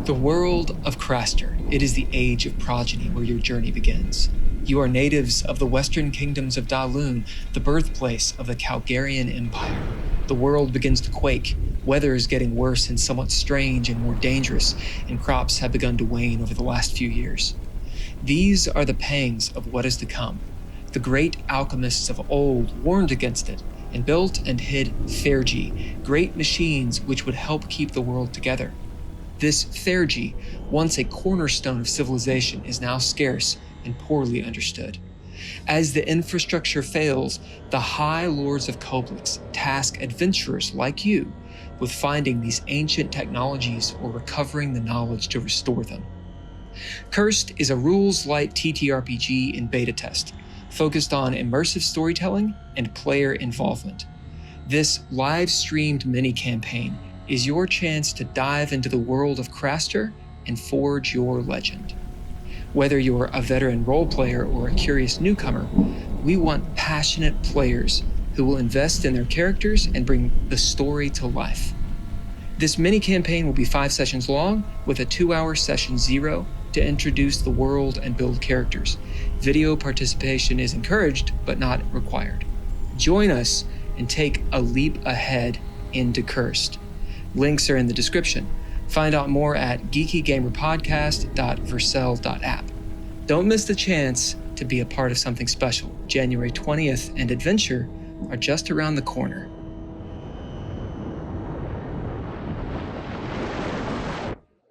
The world of Craster. It is the Age of Progeny where your journey begins. You are natives of the Western Kingdoms of DaLune, the birthplace of the Calgarian Empire. The world begins to quake. Weather is getting worse and somewhat strange and more dangerous, and crops have begun to wane over the last few years. These are the pangs of what is to come. The Great Alchemists of old warned against it, and built and hid Thergy, great machines which would help keep the world together. This Thergy, once a cornerstone of civilization, is now scarce and poorly understood. As the infrastructure fails, the High Lords of Koblix task adventurers like you with finding these ancient technologies or recovering the knowledge to restore them. Cursed is a rules-light TTRPG in beta test, focused on immersive storytelling and player involvement. This live-streamed mini-campaign is your chance to dive into the world of Craster and forge your legend. Whether you're a veteran role player or a curious newcomer, we want passionate players who will invest in their characters and bring the story to life. This mini-campaign will be 5 sessions long, with a 2-hour session 0 to introduce the world and build characters. Video participation is encouraged, but not required. Join us and take a leap ahead into Cursed. Links are in the description. Find out more at geekygamerpodcast.vercel.app. Don't miss the chance to be a part of something special. January 20th and Adventure are just around the corner.